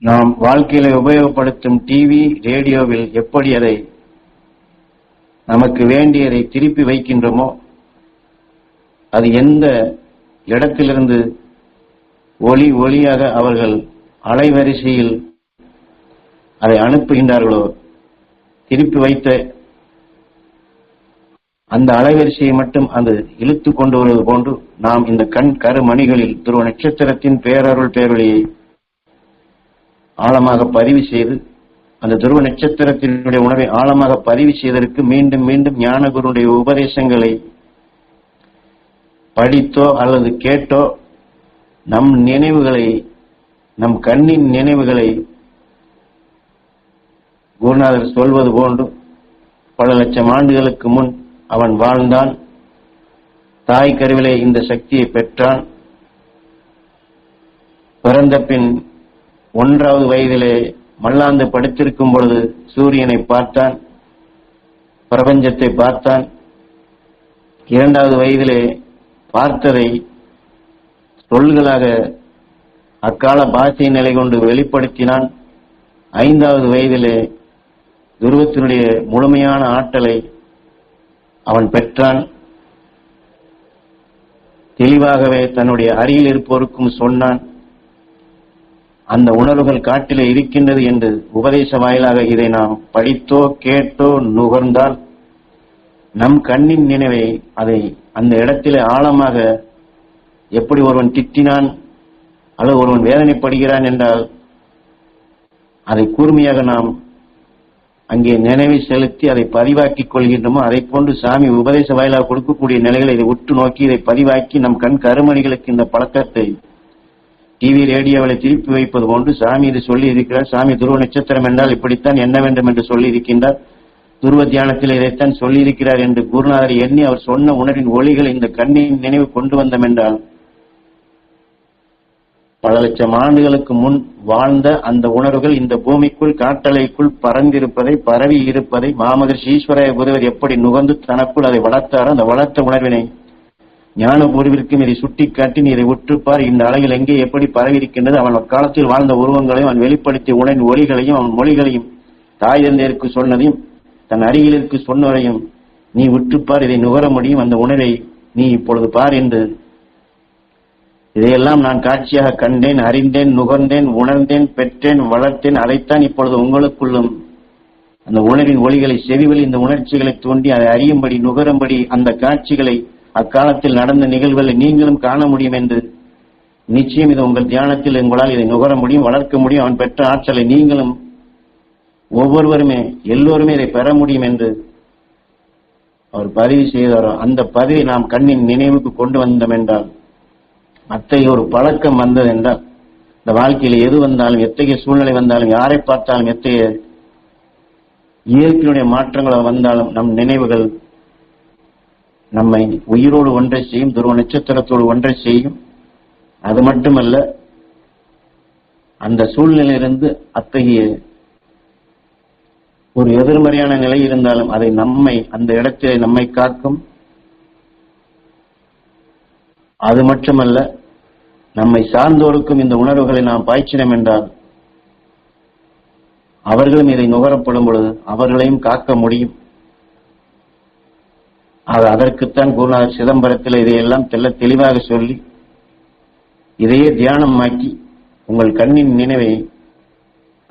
நாம் வாழ்க்கையில உபயோகப்படுத்தும் டிவி, ரேடியோவில் எப்படி அதை நமக்கு வேண்டியதை திருப்பி வைக்கின்றோமோ, அது எந்த இடத்திலிருந்து ஒளியாக அவர்கள் அலைவரிசையில் அதை அனுப்புகின்றார்களோ, திருப்பி வைத்த அந்த அலைவரிசையை மட்டும் அது இழுத்து கொண்டு வருவது போன்று நாம் இந்த கருமணிகளில் துருவ நட்சத்திரத்தின் பேரருள் பேரொளியை ஆழமாக பதிவு செய்து, அந்த துருவ நட்சத்திரத்தினுடைய உணவை ஆழமாக பதிவு செய்வதற்கு மீண்டும் மீண்டும் ஞானகுருடைய உபதேசங்களை படித்தோ அல்லது கேட்டோ நம் நினைவுகளை, நம் கண்ணின் நினைவுகளை குருநாதர் சொல்வது போன்று பல லட்சம் ஆண்டுகளுக்கு முன் அவன் வாழ்ந்தான், தாய் கருவிலே இந்த சக்தியை பெற்றான், பிறந்த பின் 1வது வயதிலே மல்லாந்து படுத்திருக்கும் பொழுது சூரியனை பார்த்தான், பிரபஞ்சத்தை பார்த்தான், 2வது வயதிலே பார்த்ததை சொல்களாக அக்கால பாஷை நிலை கொண்டு வெளிப்படுத்தினான், 5வது வயதிலே துருவத்தினுடைய முழுமையான ஆற்றலை அவன் பெற்றான். தெளிவாகவே தன்னுடைய அருகில் இருப்போருக்கும் சொன்னான். அந்த உணர்வுகள் காட்டிலே இருக்கின்றது என்று உபதேச வாயிலாக இதை நாம் படித்தோ கேட்டோ நுகர்ந்தால் நம் கண்ணின் நினைவை அதை அந்த இடத்திலே ஆழமாக, எப்படி ஒருவன் திட்டினான் அல்லது ஒருவன் வேதனைப்படுகிறான் என்றால் அதை கூர்மையாக நாம் அங்கே நினைவை செலுத்தி அதை பதிவாக்கிக் கொள்கின்றோமோ, அதை போன்று சாமி உபதேச வாயிலாக கொடுக்கக்கூடிய நிலைகளை இதை உற்று நோக்கி இதை பதிவாக்கி நம் கருமணிகளுக்கு இந்த பழக்கத்தை டிவி, ரேடியோவில் திருப்பி வைப்பது போன்று சாமி இது சொல்லி இருக்கிறார். சாமி துருவ நட்சத்திரம் என்றால் இப்படித்தான் என்ன வேண்டும் என்று சொல்லி இருக்கின்றார், துருவ தியானத்தில் இதைத்தான் சொல்லி இருக்கிறார் என்று குருநாதர் எண்ணி அவர் சொன்ன உணர்வின் ஒளிகளை இந்த கண்ணின் நினைவு கொண்டு வந்தோம் என்றால் பல லட்சம் ஆண்டுகளுக்கு முன் வாழ்ந்த அந்த உணர்வுகள் இந்த பூமிக்குள் காட்டலைக்குள் பறந்திருப்பதை, பரவி இருப்பதை மாமகர்ஷி ஈஸ்வராய குருவர் எப்படி நுகர்ந்து தனக்குள் அதை வளர்த்தாரோ, அந்த வளர்த்த உணர்வினை ஞான குருவிற்கும் இதை சுட்டிக்காட்டி நீ இதை உற்றுப்பார், இந்த அலைகள் எங்கே எப்படி பரவி இருக்கின்றது, அவன் காலத்தில் வாழ்ந்த உருவங்களையும் அவன் வெளிப்படுத்திய உணர்வின் ஒளிகளையும் அவன் மொழிகளையும் தாய் தந்தையருக்கு சொன்னதையும் தன் அருகிலிருக்கு சொன்னவரையும் நீ உற்றுப்பார், இதை நுகர முடியும், அந்த உணர்வை நீ இப்பொழுது பார் என்று இதையெல்லாம் நான் காட்சியாக கண்டேன், அறிந்தேன், நுகர்ந்தேன், உணர்ந்தேன், பெற்றேன், வளர்த்தேன், அதைத்தான் இப்பொழுது உங்களுக்குள்ளும் அந்த உணர்வின் ஒளிகளை செவிவெளி இந்த உணர்ச்சிகளை தோண்டி அதை அறியும்படி நுகரும்படி அந்த காட்சிகளை அக்காலத்தில் நடந்த நிகழ்வுகளை நீங்களும் காண முடியும் என்று நிச்சயம் இது உங்கள் தியானத்தில் உங்களால் இதை நுகர முடியும், வளர்க்க முடியும். அவன் பெற்ற ஆற்றலை நீங்களும் ஒவ்வொருவருமே எல்லோருமே இதை பெற முடியும் என்று அவர் பதிவு செய்தாரோ, அந்த பதிவை நாம் கண்ணின் நினைவுக்கு கொண்டு வந்தோம் என்றால், அத்தகைய ஒரு பழக்கம் வந்தது என்றால் இந்த வாழ்க்கையில் எது வந்தாலும், எத்தகைய சூழ்நிலை வந்தாலும், யாரை பார்த்தாலும், எத்தகைய இயற்கையுடைய மாற்றங்கள் வந்தாலும் நம் நினைவுகள் நம்மை உயிரோடு ஒன்றை செய்யும், துருவ நட்சத்திரத்தோடு ஒன்றை செய்யும். அது மட்டுமல்ல, அந்த சூழ்நிலையிலிருந்து அத்தகைய ஒரு எதிர்மறையான நிலை இருந்தாலும் அதை நம்மை அந்த இடத்திலே நம்மை காக்கும். அது மட்டுமல்ல, நம்மை சார்ந்தோருக்கும் இந்த உணர்வுகளை நாம் பாய்ச்சினோம் என்றால் அவர்களும் இதை நுகரப்படும் பொழுது அவர்களையும் காக்க முடியும். அதற்குத்தான் குருநாதர் சிதம்பரத்தில் இதையெல்லாம் தெளிவாக சொல்லி இதையே தியானமாக்கி உங்கள் கண்ணின் நினைவை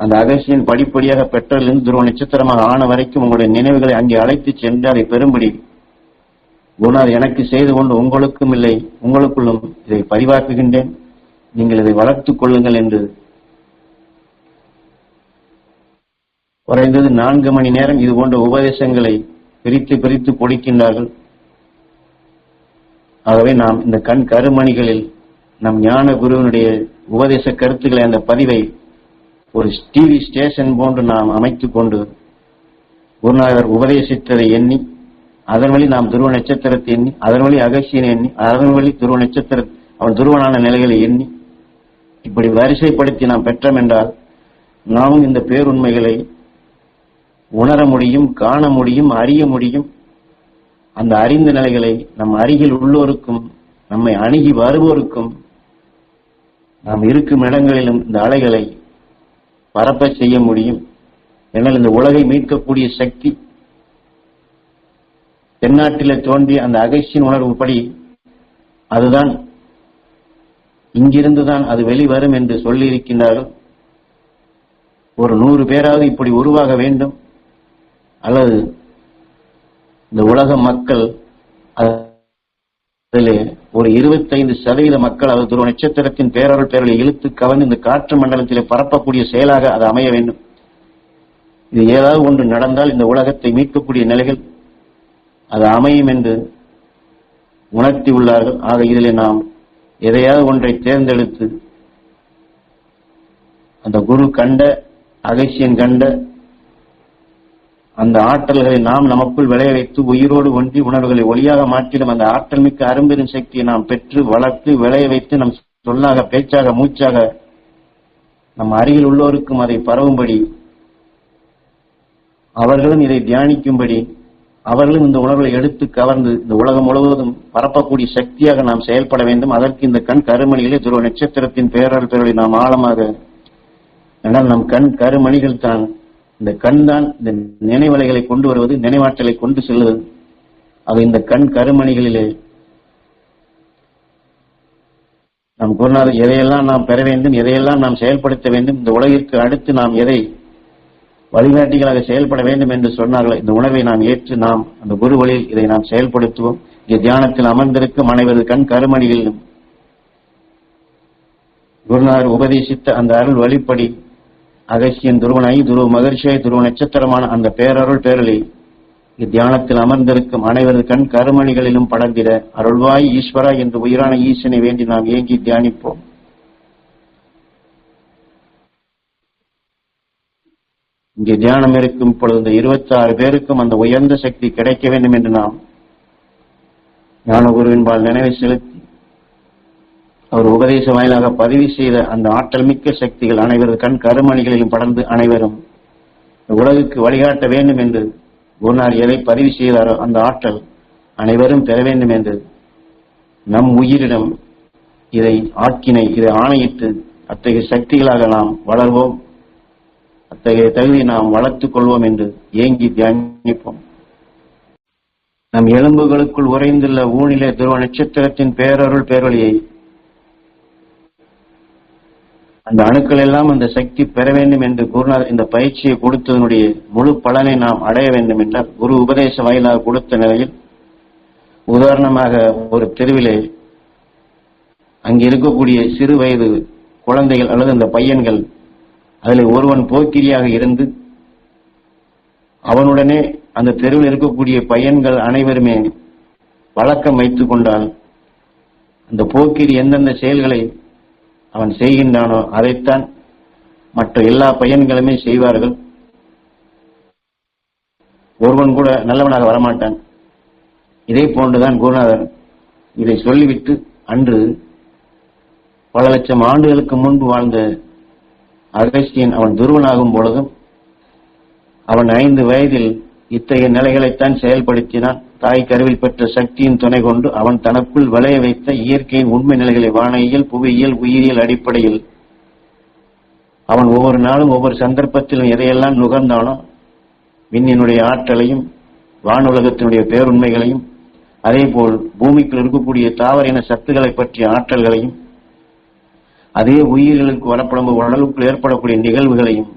அந்த அகசியின் படிப்படியாக பெற்றலிருந்து துருவ நட்சத்திரமாக ஆன வரைக்கும் உங்களுடைய நினைவுகளை அங்கே அழைத்து சென்று அதை பெறும்படி குருநாதர் எனக்கு செய்து கொண்டு உங்களுக்கும் இல்லை உங்களுக்குள்ளும் இதை பதிவாக்குகின்றேன், நீங்கள் இதை வளர்த்துக் கொள்ளுங்கள் என்று குறைந்தது 4 மணி நேரம் இது போன்ற உபதேசங்களை பிரித்து பிரித்து கொடுக்கின்றார்கள். ஆகவே நாம் இந்த கருமணிகளில் நம் ஞான குருவினுடைய உபதேச கருத்துக்களை அந்த பதிவை ஒரு டிவி ஸ்டேஷன் போன்று நாம் அமைத்துக் கொண்டு குருநாதர் உபதேசித்ததை எண்ணி அதன் வழி நாம் துருவ நட்சத்திரத்தை எண்ணி அதன் வழி அகசியனை எண்ணி அதன் வழி துருவ நட்சத்திர அவன் துருவனான நிலைகளை எண்ணி இப்படி வரிசைப்படுத்தி நாம் பெற்றோம் என்றால் நாமும் இந்த பேருண்மைகளை உணர முடியும், காண முடியும், அறிய முடியும். அந்த அறிந்த நிலைகளை நம் அருகில் உள்ளோருக்கும் நம்மை அணுகி வருவோருக்கும் நாம் இருக்கும் இடங்களிலும் இந்த அலைகளை பரப்ப செய்ய முடியும். என்னால் இந்த உலகை மீட்கக்கூடிய சக்தி தென்னாட்டிலே தோன்றிய அந்த அகஸ்தியன் உணர்வுப்படி அதுதான் இங்கிருந்துதான் அது வெளிவரும் என்று சொல்லியிருக்கின்றார்கள். ஒரு 100 பேராவது இப்படி உருவாக வேண்டும், அல்லது இந்த உலக மக்கள் அதிலே ஒரு 25% மக்கள் அது துருவ நட்சத்திரத்தின் பேரருள் பேரலை இழுத்து கவர்ந்து இந்த காற்று மண்டலத்திலே பரப்பக்கூடிய செயலாக அது அமைய வேண்டும். இது ஏதாவது ஒன்று நடந்தால் இந்த உலகத்தை மீட்கக்கூடிய நிலைகள் அது அமையும் என்று உணர்த்தி உள்ளார்கள். ஆக இதிலே நாம் எதையாவது ஒன்றை தேர்ந்தெடுத்து அந்த குரு கண்ட அகஸ்தியன் கண்ட அந்த ஆற்றல்களை நாம் நமக்குள் விளைய வைத்து உயிரோடு ஒன்றி உணர்வுகளை ஒளியாக மாற்றிடும் அந்த ஆற்றல் மிக்க அரும்பெரும் சக்தியை நாம் பெற்று வளர்த்து விளைய வைத்து நம் சொல்லாக பேச்சாக மூச்சாக நம் அருகில் உள்ளோருக்கும் அதை பரவும்படி அவர்களும் இதை தியானிக்கும்படி அவர்களும் இந்த உணர்வுகளை எடுத்து கவர்ந்து இந்த உலகம் முழுவதும் பரப்பக்கூடிய சக்தியாக நாம் செயல்பட வேண்டும். அதற்கு இந்த கண் கருமணிகளே துருவ நட்சத்திரத்தின் பேரருள் பேரலை நாம் ஆழமாக, என்றால் நம் கண் கருமணிகள் தான், இந்த கண் தான் இந்த நினைவலைகளை கொண்டு வருவது, நினைவாற்றலை கொண்டு செல்வது. ஆக இந்த கண் கருமணிகளிலே நம் குருநாதர் எதையெல்லாம் நாம் பெற வேண்டும், எதையெல்லாம் நாம் செயல்படுத்த வேண்டும், இந்த உலகிற்கு அடுத்து நாம் எதை வழிகாட்டிகளாக செயல்பட வேண்டும் என்று சொன்னார்கள். இந்த உணர்வை நாம் ஏற்று நாம் அந்த குரு வழியில் இதை நாம் செயல்படுத்துவோம். இங்கே தியானத்தில் அமர்ந்திருக்கும் அனைவரது கண் கருமணிகளிலும் குருநாதர் உபதேசித்த அந்த அருள் வழிப்படி அகஸ்தியன் துருவனாய் துருவ மகிழ்ச்சியாய் துருவ நட்சத்திரமான அந்த பேரருள் பேரலை தியானத்தில் அமர்ந்திருக்கும் அனைவரது கண் கருமணிகளிலும் படர்ந்திட அருள்வாய் ஈஸ்வரா என்று உயிரான ஈசனை வேண்டி நாம் ஏங்கி தியானிப்போம். இங்கே தியானம் இருக்கும் பொழுது இந்த 26 பேருக்கும் அந்த உயர்ந்த சக்தி கிடைக்க வேண்டும் என்று நாம் ஞானகுருவின்பால் நினைவை செலுத்தி அவர் உபதேச வாயிலாக பதிவு செய்த அந்த ஆற்றல் மிக்க சக்திகள் அனைவரது கண் கருமணிகளிலும் படர்ந்து அனைவரும் உலகுக்கு வழிகாட்ட வேண்டும் என்று குருநாதர் எதை பதிவு செய்தாரோ அந்த ஆற்றல் அனைவரும் பெற வேண்டும் என்று நம் உயிரிடம் இதை ஆணையிட்டு அத்தகைய சக்திகளாக நாம் வளர்வோம், அத்தகைய தகுதியை நாம் வளர்த்துக் கொள்வோம் என்று ஏங்கி தியானிப்போம். நம் எலும்புகளுக்குள் உறைந்துள்ள ஊனிலே துருவ நட்சத்திரத்தின் பேரருள் பேரொழியை அந்த அணுக்கள் எல்லாம் அந்த சக்தி பெற வேண்டும் என்று குருநாதர் இந்த பயிற்சியை கொடுத்ததனுடைய முழு பலனை நாம் அடைய வேண்டும் என்றால் குரு உபதேச வாயிலாக கொடுத்த நிலையில், உதாரணமாக ஒரு தெருவிலே அங்கே இருக்கக்கூடிய சிறு வயது குழந்தைகள் அல்லது அந்த பையன்கள் அதில் ஒருவன் போக்கிரியாக இருந்து அவனுடனே அந்த தெருவில் இருக்கக்கூடிய பையன்கள் அனைவருமே வழக்கம் வைத்துக் கொண்டால் அந்த போக்கிரி எந்தெந்த செயல்களை அவன் செய்கின்றானோ அதைத்தான் மற்ற எல்லா பையன்களுமே செய்வார்கள். ஒருவன் கூட நல்லவனாக வரமாட்டான். இதே போன்றுதான் குருநாதர் இதை சொல்லிவிட்டு அன்று பல லட்சம் ஆண்டுகளுக்கு முன்பு வாழ்ந்த அகஸ்தியன் அவன் துருவனாகும் பொழுதும் அவன் 5 வயதில் இத்தகைய நிலைகளைத்தான் செயல்படுத்தினான். தாய் கருவில் பெற்ற சக்தியின் துணை கொண்டு அவன் தனக்குள் விளைய வைத்த இயற்கையின் உண்மை நிலைகளை வானியல் புவியியல் உயிரியல் அடிப்படையில் அவன் ஒவ்வொரு நாளும் ஒவ்வொரு சந்தர்ப்பத்திலும் எதையெல்லாம் நுகர்ந்தானோ விண்ணினுடைய ஆற்றலையும் வானுலகத்தினுடைய பேருண்மைகளையும் அதேபோல் பூமிக்குள் இருக்கக்கூடிய தாவரின சத்துக்களை பற்றிய ஆற்றல்களையும் அதே உயிர்களுக்கு வரப்படும் உடலுக்குள் ஏற்படக்கூடிய நிகழ்வுகளையும்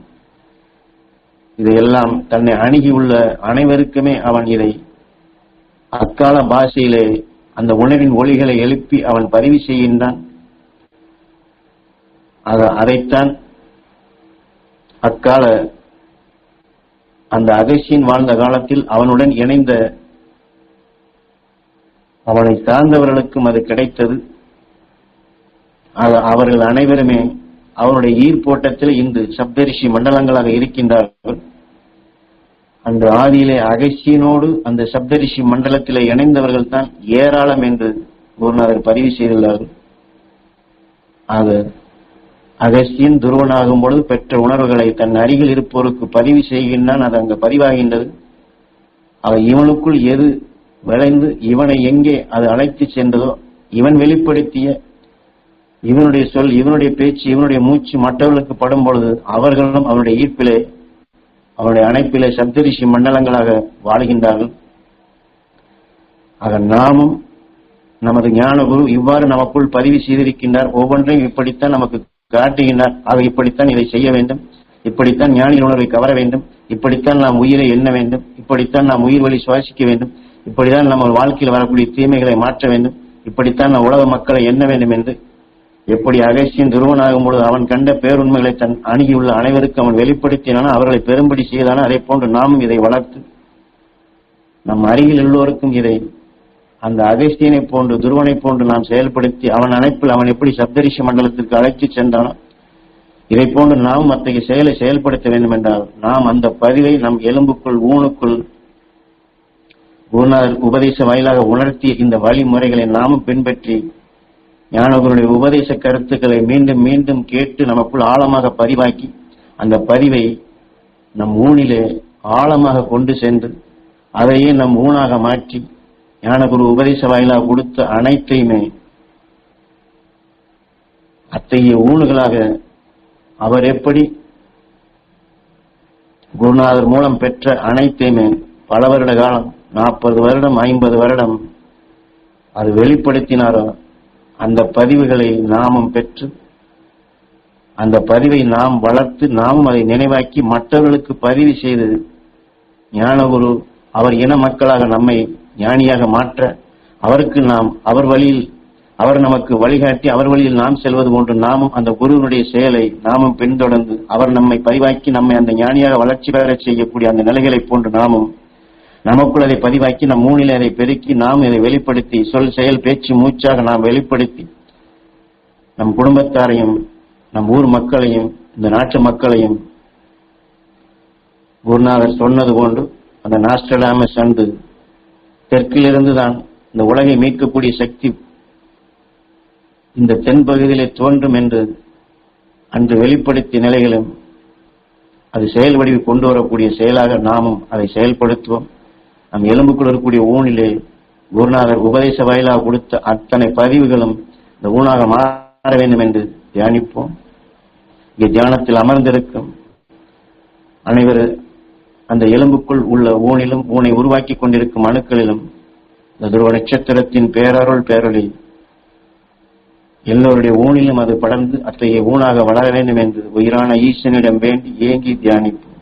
இதையெல்லாம் தன்னை அணுகியுள்ள அனைவருக்குமே அவன் இதை அக்கால பாஷையிலே அந்த உணர்வின் ஒளிகளை எழுப்பி அவன் பதிவு செய்கின்றான். அதைத்தான் அக்கால அந்த அகஸ்தியன் வாழ்ந்த காலத்தில் அவனுடன் இணைந்த அவனை சார்ந்தவர்களுக்கும் அது கிடைத்தது. அவர்கள் அனைவருமே அவருடைய ஈர்ப்போட்டத்தில் இன்று சப்தரிஷி மண்டலங்களாக இருக்கின்றார்கள். அந்த ஆதியிலே அகஸ்தியனோடு அந்த சப்தரிஷி மண்டலத்திலே இணைந்தவர்கள் தான் ஏராளம் என்று குருநாதர் பதிவு செய்துள்ளார்கள். ஆக அகஸ்தியன் துருவனாகும் பொழுது பெற்ற உணர்வுகளை தன் அருகில் இருப்போருக்கு பதிவு செய்கின்றான். அது அங்கு பதிவாகின்றது. இவனுக்குள் எது விளைந்து இவனை எங்கே அது அழைத்து சென்றதோ இவன் வெளிப்படுத்திய இவனுடைய சொல், இவனுடைய பேச்சு, இவனுடைய மூச்சு மற்றவர்களுக்கு படும் பொழுது அவர்களும் அவனுடைய ஈர்ப்பிலே, அவனுடைய அணைப்பிலே சப்தரிஷி மண்டலங்களாக வாழ்கின்றார்கள். ஆக நாமும் நமது ஞான குரு இவ்வாறு நமக்குள் பதிவு செய்திருக்கின்றார். ஒவ்வொன்றையும் இப்படித்தான் நமக்கு காட்டுகின்றார். ஆக இப்படித்தான் இதை செய்ய வேண்டும், இப்படித்தான் ஞானியின் உணர்வை கவர வேண்டும், இப்படித்தான் நாம் உயிரை எண்ண வேண்டும், இப்படித்தான் நாம் உயிர் வழி சுவாசிக்க வேண்டும், இப்படித்தான் நம்ம வாழ்க்கையில் வரக்கூடிய தீமைகளை மாற்ற வேண்டும், இப்படித்தான் நாம் உலக மக்களை எண்ண வேண்டும் என்று எப்படி அகஸ்தியன் துருவனாகும் பொழுது அவன் கண்ட பேருண்மைகளை தன் அணுகியுள்ள அனைவருக்கு அவன் வெளிப்படுத்தினானோ, அவர்களை பெரும்படி செய்தானோ, அதே போன்று நாமும் இதை வளர்த்து நம் அருகில் எல்லோருக்கும் இதை அந்த அகஸ்தியனை போன்று துருவனை போன்று நாம் செயல்படுத்தி அவன் அணைப்பில் அவன் எப்படி சப்தரிஷி மண்டலத்திற்கு அழைத்து சென்றானோ, இதை போன்று நாம் அத்தகைய செயலை செயல்படுத்த வேண்டும் என்றால் நாம் அந்த பதிவை நம் எலும்புக்குள் ஊனுக்குள் குருநாதர் உபதேச வாயிலாக உணர்த்திய இந்த வழிமுறைகளை நாமும் பின்பற்றி ஞானகுருடைய உபதேச கருத்துக்களை மீண்டும் மீண்டும் கேட்டு நமக்குள் ஆழமாக பதிவாக்கி அந்த பதிவை நம் ஊனிலே ஆழமாக கொண்டு சென்று அதையே நம் ஊனாக மாற்றி ஞானகுரு உபதேச வாயிலாக கொடுத்த அனைத்தையுமே அத்தகைய ஊணுகளாக அவர் எப்படி குருநாதர் மூலம் பெற்ற அனைத்தையுமே பல வருட காலம் 40 வருடம் 50 வருடம் அது வெளிப்படுத்தினாரோ அந்த பதிவுகளை நாமும் பெற்று அந்த பதிவை நாம் வளர்த்து நாமும் அதை நினைவாக்கி மற்றவர்களுக்கு பதிவு செய்து ஞானகுரு அவர் இன மக்களாக நம்மை ஞானியாக மாற்ற அவருக்கு நாம் அவர் வழியில் அவர் நமக்கு வழிகாட்டி அவர் வழியில் நாம் செல்வது போன்று நாமும் அந்த குருவினுடைய செயலை நாமும் பின்தொடர்ந்து அவர் நம்மை பதிவாக்கி நம்மை அந்த ஞானியாக வளர்ச்சி பெற செய்யக்கூடிய அந்த நிலைகளை போன்று நாமும் நமக்குள் அதை பதிவாக்கி நம் மூணிலே அதை பெருக்கி நாம் இதை வெளிப்படுத்தி சொல் செயல் பேச்சு மூச்சாக நாம் வெளிப்படுத்தி நம் குடும்பத்தாரையும் நம் ஊர் மக்களையும் இந்த நாட்டு மக்களையும் குருநாதர் சொன்னது போன்று அந்த நாஸ்ட்ரடாமஸ் அன்று தெற்கிலிருந்து தான் இந்த உலகை மீட்கக்கூடிய சக்தி இந்த தென்பகுதியிலே தோன்றும் என்று அன்று வெளிப்படுத்திய நிலைகளும் அது செயல் வடிவு கொண்டு வரக்கூடிய செயலாக நாமும் அதை செயல்படுத்துவோம். நம் எலும்புக்குள் இருக்கக்கூடிய ஊனிலே குருநாதர் உபதேச வாயிலாக கொடுத்த அத்தனை பதிவுகளும் இந்த ஊனாக மாற வேண்டும் என்று தியானிப்போம். இங்கே தியானத்தில் அமர்ந்திருக்கும் அனைவர் அந்த எலும்புக்குள் உள்ள ஊனிலும் ஊனை உருவாக்கி கொண்டிருக்கும் அணுக்களிலும் இந்த துருவ நட்சத்திரத்தின் பேரருள் பேரொளி எல்லோருடைய ஊனிலும் அது படர்ந்து அத்தகைய ஊனாக வளர வேண்டும் என்று உயிரான ஈசனிடம் வேண்டி ஏங்கி தியானிப்போம்.